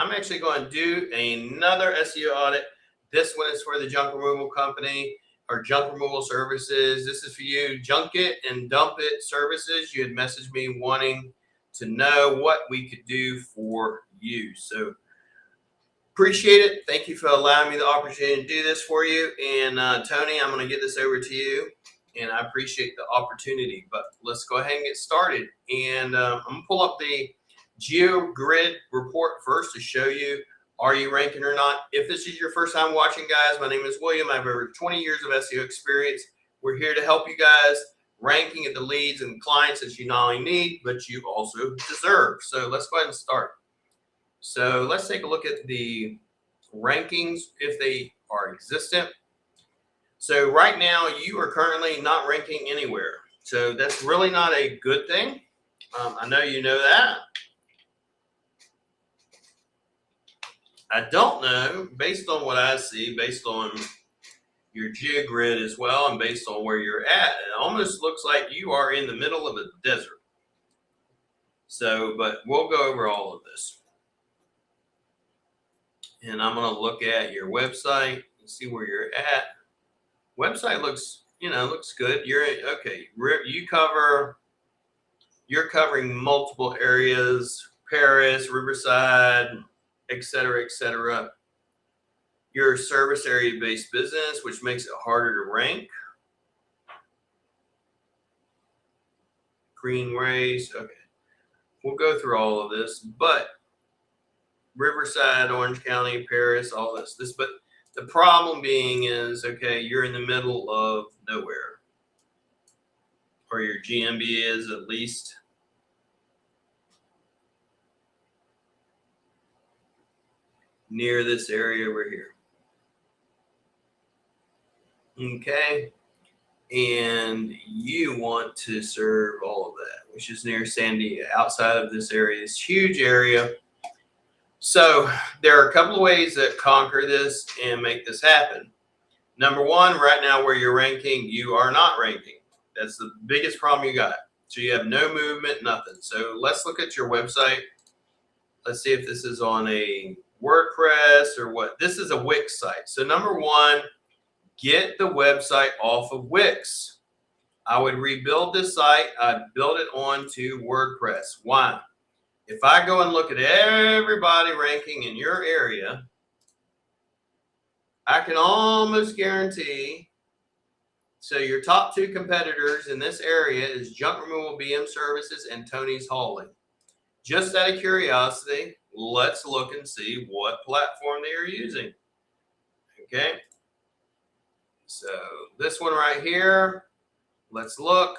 I'm actually going to do another SEO audit. This one is for the junk removal company or junk removal services. This is for you, junk it and dump it services. You had messaged me wanting to know what we could do for you. So appreciate it. Thank you for allowing me the opportunity to do this for you. And Tony, I'm going to get this over to you. And I appreciate the opportunity, but let's go ahead and get started. And I'm going to pull up the GeoGrid report first to show you, are you ranking or not? If this is your first time watching, guys, my name is William. I have over 20 years of SEO experience. We're here to help you guys ranking at the leads and clients that you not only need, but you also deserve. So let's go ahead and start. So let's take a look at the rankings if they are existent. So right now you are currently not ranking anywhere. So that's really not a good thing. I know you know that. I don't know, based on what I see, based on your GeoGrid as well, and based on where you're at, it almost looks like you are in the middle of a desert. So, but we'll go over all of this. And I'm going to look at your website and see where you're at. Website looks, looks good. You're okay. You're covering multiple areas: Paris, Riverside, etc., etc. You're a service area based business, which makes it harder to rank. Green race. Okay, we'll go through all of this, but Riverside, Orange County, Paris, all this. But the problem being is, okay, you're in the middle of nowhere, or your GMB is at least. Near this area over here. Okay. And you want to serve all of that, which is near San Diego, outside of this area, this huge area. So there are a couple of ways that conquer this and make this happen. Number one, right now where you're ranking, you are not ranking. That's the biggest problem you got. So you have no movement, nothing. So let's look at your website. Let's see if this is on a WordPress or what. This is a Wix site. So number one, get the website off of Wix. I would rebuild this site. I'd build it onto WordPress. Why? If I go and look at everybody ranking in your area, I can almost guarantee, so your top two competitors in this area is Junk Removal BM Services and Tony's Hauling. Just out of curiosity, let's look and see what platform they are using. Okay. So this one right here, let's look.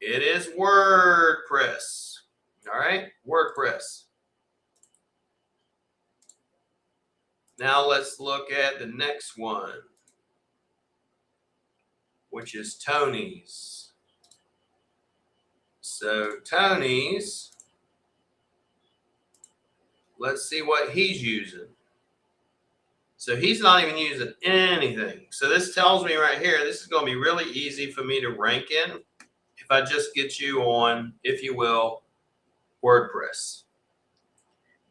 It is WordPress. All right, WordPress. Now let's look at the next one, which is Tony's. So Tony's, let's see what he's using. So he's not even using anything. So this tells me right here, this is going to be really easy for me to rank in if I just get you on, if you will, WordPress.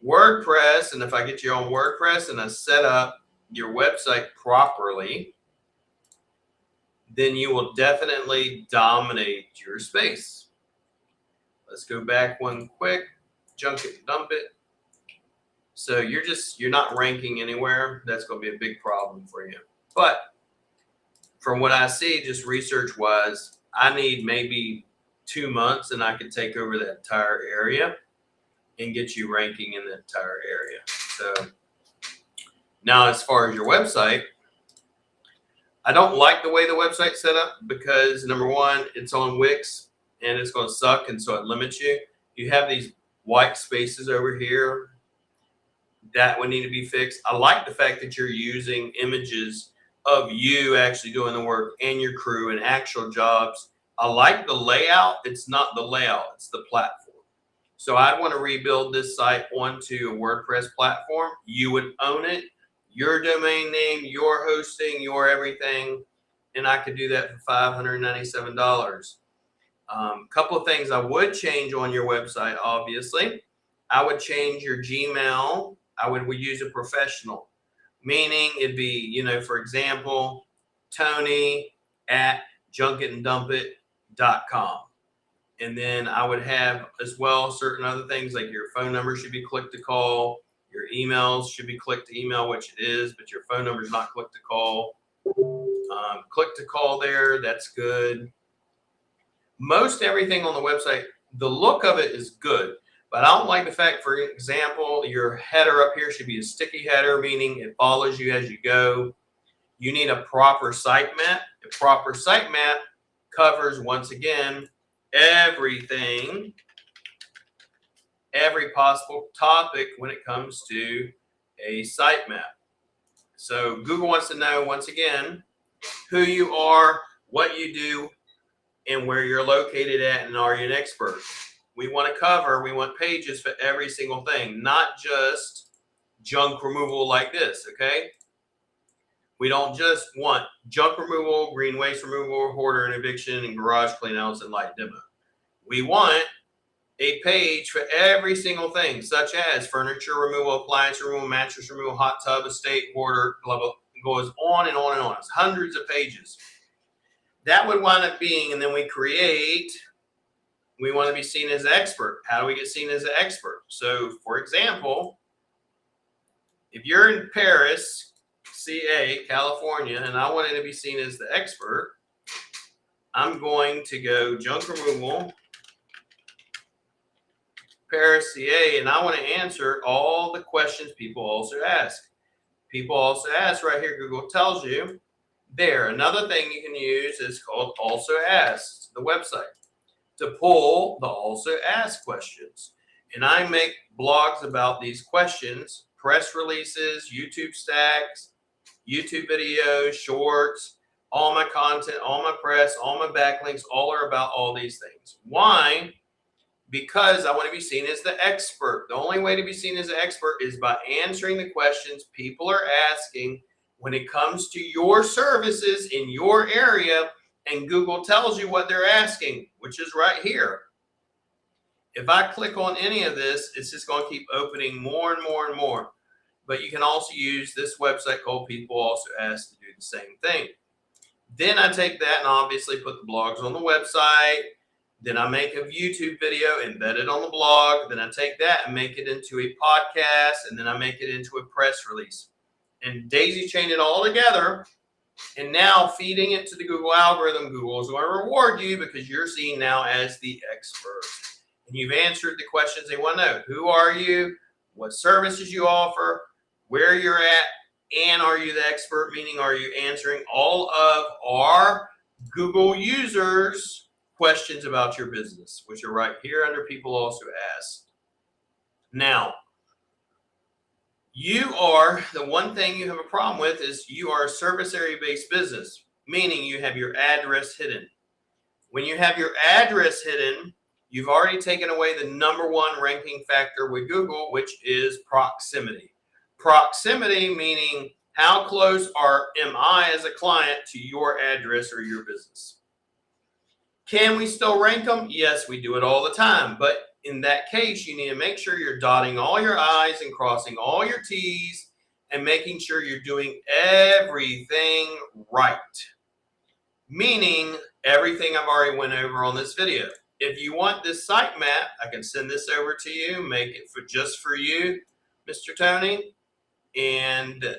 WordPress, and if I get you on WordPress and I set up your website properly, then you will definitely dominate your space. Let's go back one quick, junk it, dump it. So you're not ranking anywhere. That's going to be a big problem for you. But from what I see, just research wise, I need maybe 2 months and I could take over that entire area and get you ranking in the entire area. So now as far as your website, I don't like the way the website's set up because number one, it's on Wix and it's going to suck. And so it limits you. You have these white spaces over here that would need to be fixed. I like the fact that you're using images of you actually doing the work and your crew and actual jobs. I like the layout. It's not the layout, it's the platform. So I'd want to rebuild this site onto a WordPress platform. You would own it, your domain name, your hosting, your everything. And I could do that for $597. Couple of things I would change on your website, obviously. I would change your Gmail I would use a professional, meaning it'd be, you know, for example, Tony@junketanddumpit.com. And then I would have as well certain other things like your phone number should be click to call, your emails should be click to email, which it is, but your phone number is not click to call. Click to call there, that's good. Most everything on the website, the look of it is good, but I don't like the fact, for example, your header up here should be a sticky header, meaning it follows you as you go. You need a proper sitemap. A proper sitemap covers, once again, everything, every possible topic when it comes to a sitemap. So Google wants to know, once again, who you are, what you do, and where you're located at, and are you an expert? We want pages for every single thing, not just junk removal like this, okay? We don't just want junk removal, green waste removal, hoarder and eviction, and garage cleanouts and light demo. We want a page for every single thing, such as furniture removal, appliance removal, mattress removal, hot tub, estate, hoarder, blah, blah. It goes on and on and on. It's hundreds of pages. That would wind up being, and then we want to be seen as an expert. How do we get seen as an expert? So, for example, if you're in Paris, CA, California, and I wanted to be seen as the expert, I'm going to go junk removal, Paris, CA, and I want to answer all the questions people also ask. People also ask right here, Google tells you there. Another thing you can use is called Also Ask, the website, to pull the Also Ask questions. And I make blogs about these questions, press releases, YouTube stacks, YouTube videos, shorts, all my content, all my press, all my backlinks, all are about all these things. Why? Because I want to be seen as the expert. The only way to be seen as an expert is by answering the questions people are asking when it comes to your services in your area, and Google tells you what they're asking, which is right here. If I click on any of this, it's just going to keep opening more and more and more. But you can also use this website called People Also Ask to do the same thing. Then I take that and obviously put the blogs on the website. Then I make a YouTube video, embed it on the blog. Then I take that and make it into a podcast. And then I make it into a press release. And daisy chain it all together. And now feeding it to the Google algorithm, Google is going to reward you because you're seen now as the expert. And you've answered the questions they want to know. Who are you? What services you offer? Where you're at? And are you the expert? Meaning, are you answering all of our Google users' questions about your business, which are right here under People Also Ask. Now, you are, the one thing you have a problem with is you are a service area based business, meaning you have your address hidden. When you have your address hidden, you've already taken away the #1 ranking factor with Google, which is proximity. Proximity meaning how close am I as a client to your address or your business. Can we still rank them? Yes, we do it all the time. But in that case, you need to make sure you're dotting all your I's and crossing all your T's and making sure you're doing everything right. Meaning everything I've already went over on this video. If you want this site map, I can send this over to you, make it just for you, Mr. Tony, and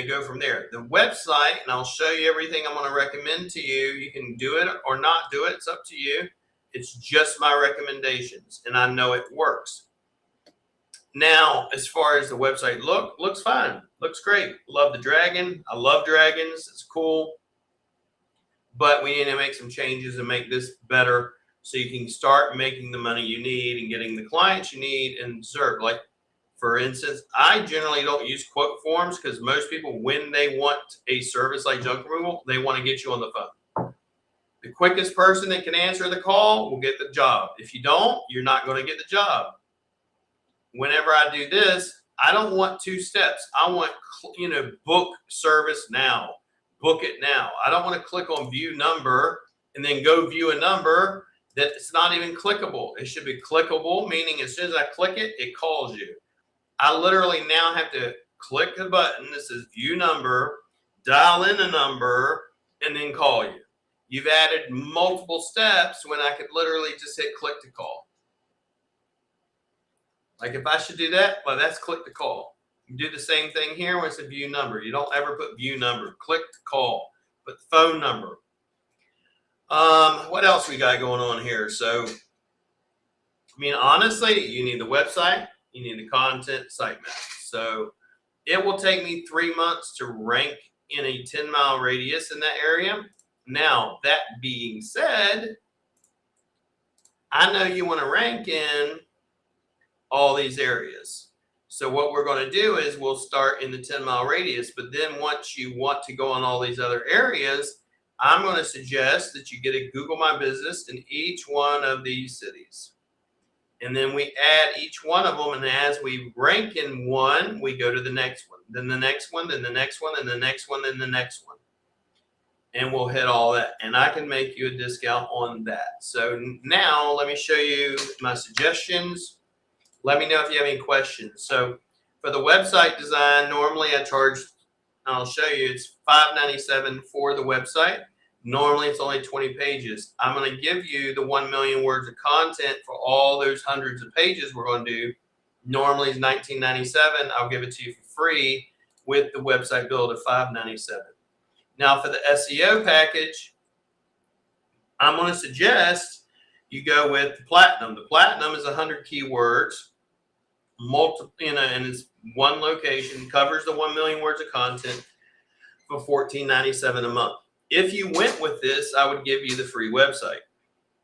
go from there. The website, and I'll show you everything I'm going to recommend to you. You can do it or not do it. It's up to you. It's just my recommendations, and I know it works. Now, as far as the website looks fine. Looks great. Love the dragon. I love dragons. It's cool. But we need to make some changes and make this better so you can start making the money you need and getting the clients you need and deserve. Like, for instance, I generally don't use quote forms because most people, when they want a service like junk removal, they want to get you on the phone. The quickest person that can answer the call will get the job. If you don't, you're not going to get the job. Whenever I do this, I don't want 2 steps. I want, book service now. Book it now. I don't want to click on view number and then go view a number that it's not even clickable. It should be clickable, meaning as soon as I click it, it calls you. I literally now have to click the button that says view number, dial in a number, and then call you. You've added multiple steps when I could literally just hit click to call. Like if I should do that, well, that's click to call. You do the same thing here when it's a view number. You don't ever put view number, click to call, put phone number. What else we got going on here? So, I mean, honestly, you need the website, you need the content, sitemap. So it will take me 3 months to rank in a 10-mile radius in that area. Now, that being said, I know you want to rank in all these areas. So what we're going to do is we'll start in the 10-mile radius, but then once you want to go on all these other areas, I'm going to suggest that you get a Google My Business in each one of these cities. And then we add each one of them, and as we rank in one, we go to the next one, then the next one, then the next one, and the next one, then the next one. And we'll hit all that. And I can make you a discount on that. So now let me show you my suggestions. Let me know if you have any questions. So for the website design, normally I charge, I'll show you, it's $5.97 for the website. Normally it's only 20 pages. I'm going to give you the 1 million words of content for all those hundreds of pages we're going to do. Normally it's $19.97. I'll give it to you for free with the website build of $5.97. Now for the SEO package, I'm going to suggest you go with the Platinum. The Platinum is 100 keywords, and it's one location, covers the 1 million words of content for $14.97 a month. If you went with this, I would give you the free website.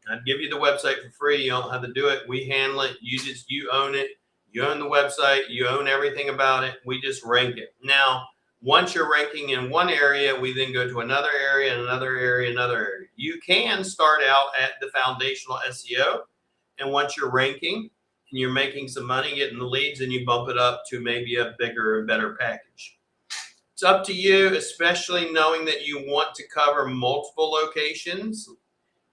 I'd give you the website for free. You don't have to do it. We handle it. You own it. You own the website. You own everything about it. We just rank it. Now, once you're ranking in one area, we then go to another area, another area, another area. You can start out at the foundational SEO, and once you're ranking and you're making some money, getting the leads, and you bump it up to maybe a bigger and better package. It's up to you, especially knowing that you want to cover multiple locations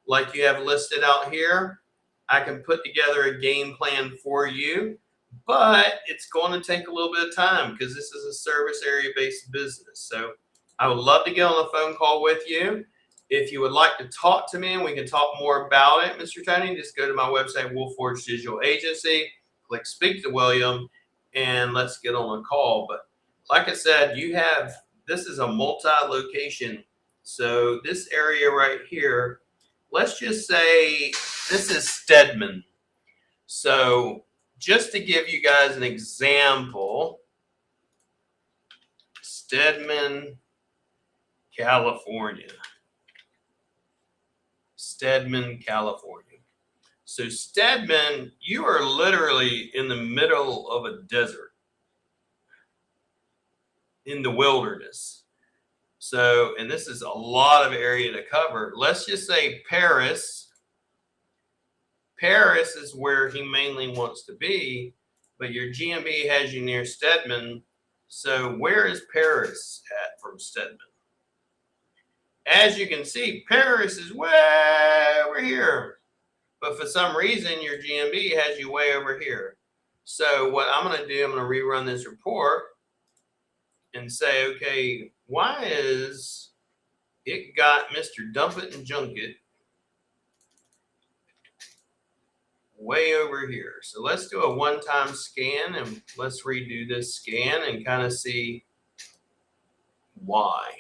like you have listed out here. I can put together a game plan for you, but it's going to take a little bit of time because this is a service area based business. So I would love to get on a phone call with you. If you would like to talk to me and we can talk more about it, Mr. Tony, just go to my website, Wolf Forge Digital Agency, click Speak to William, and let's get on a call. But like I said, this is a multi-location. So this area right here, let's just say this is Stedman. So just to give you guys an example, Stedman, California. Stedman, California. So Stedman, you are literally in the middle of a desert, in the wilderness. So, and this is a lot of area to cover. Let's just say Paris. Paris is where he mainly wants to be, but your GMB has you near Stedman. So where is Paris at from Stedman? As you can see, Paris is way over here, but for some reason your GMB has you way over here. So what I'm going to do, I'm going to rerun this report and say, okay, why is it got Mr. Dump It and Junk It way over here? So let's do a one-time scan and let's redo this scan and kind of see why.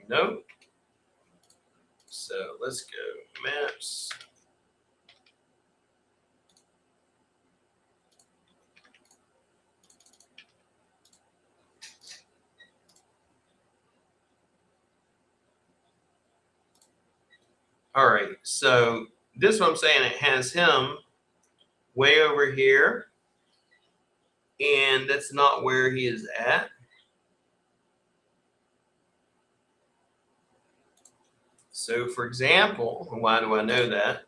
Nope. So let's go maps. All right, so this one I'm saying it has him way over here, and that's not where he is at. So for example, why do I know that?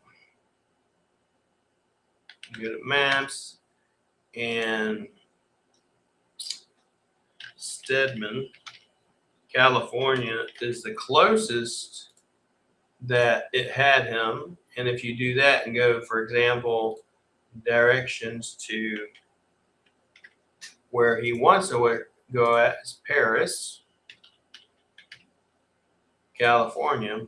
Go to maps, and Stedman, California is the closest that it had him. And if you do that and go, for example, directions to where he wants to go at is Paris, California.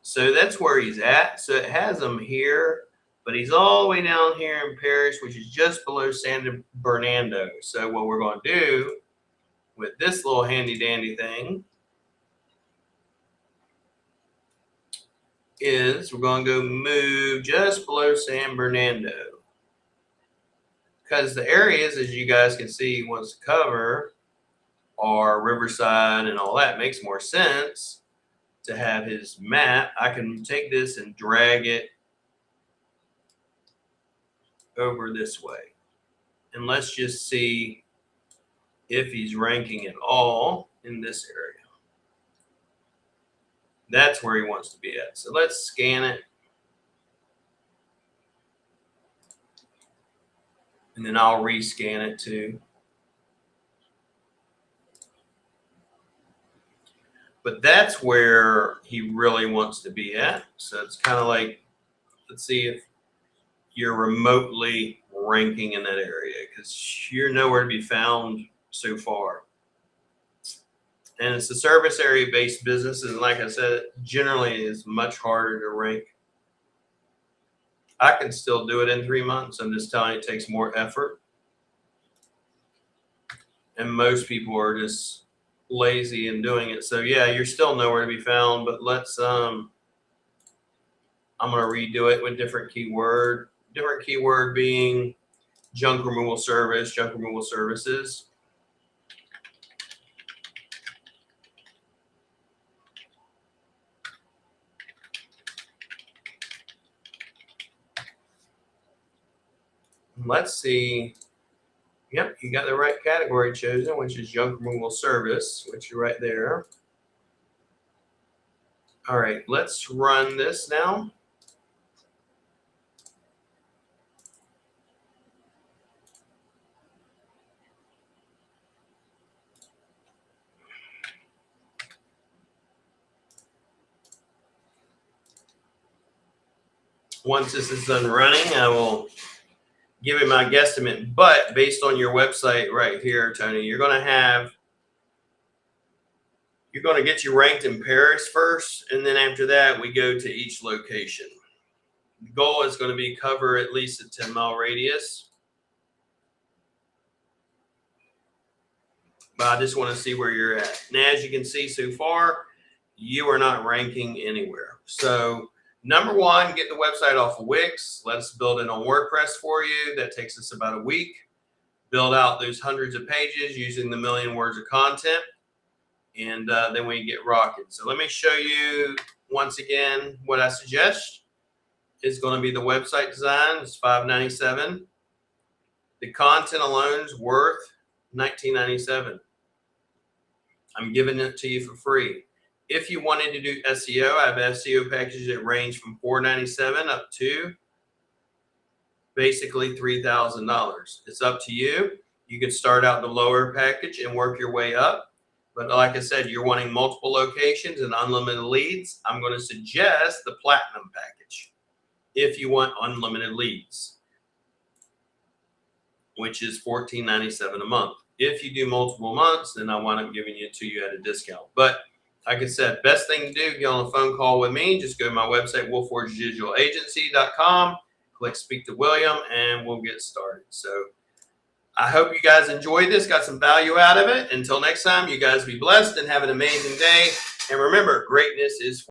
So that's where he's at. So it has him here, but he's all the way down here in Paris, which is just below San Bernardino. So what we're going to do with this little handy dandy thing is we're going to go move just below San Bernardino. Because the areas, as you guys can see, he wants to cover are Riverside and all that. Makes more sense to have his map. I can take this and drag it over this way. And let's just see if he's ranking at all in this area. That's where he wants to be at. So let's scan it. And then I'll rescan it too. But that's where he really wants to be at. So it's kind of like, let's see if you're remotely ranking in that area, because you're nowhere to be found so far. And it's a service area based business. And like I said, it generally is much harder to rank. I can still do it in 3 months. I'm just telling you, it takes more effort. And most people are just lazy in doing it. So yeah, you're still nowhere to be found, but let's I'm going to redo it with different keyword being junk removal service, junk removal services. Let's see. Yep, you got the right category chosen, which is junk removal service, which is right there. All right, let's run this now. Once this is done running, I will give it my guesstimate. But based on your website right here, Tony, you're going to get you ranked in Paris first, and then after that, we go to each location. The goal is going to be cover at least a 10-mile radius. But I just want to see where you're at. And as you can see so far, you are not ranking anywhere. So number one, get the website off of Wix. Let's build it on WordPress for you. That takes us about a week. Build out those hundreds of pages using the 1,000,000 words of content. And then we get rocking. So let me show you once again what I suggest. Is going to be the website design. It's $5.97. The content alone is worth $19.97. I'm giving it to you for free. If you wanted to do SEO, I have SEO packages that range from $4.97 up to basically $3,000. It's up to you. You can start out the lower package and work your way up. But like I said, you're wanting multiple locations and unlimited leads. I'm going to suggest the platinum package if you want unlimited leads, which is $14.97 a month. If you do multiple months, then I wind up giving it to you at a discount. But like I said, best thing to do, get on a phone call with me. Just go to my website, wolfforgedigitalagency.com, click Speak to William, and we'll get started. So I hope you guys enjoyed this, got some value out of it. Until next time, you guys be blessed and have an amazing day. And remember, greatness is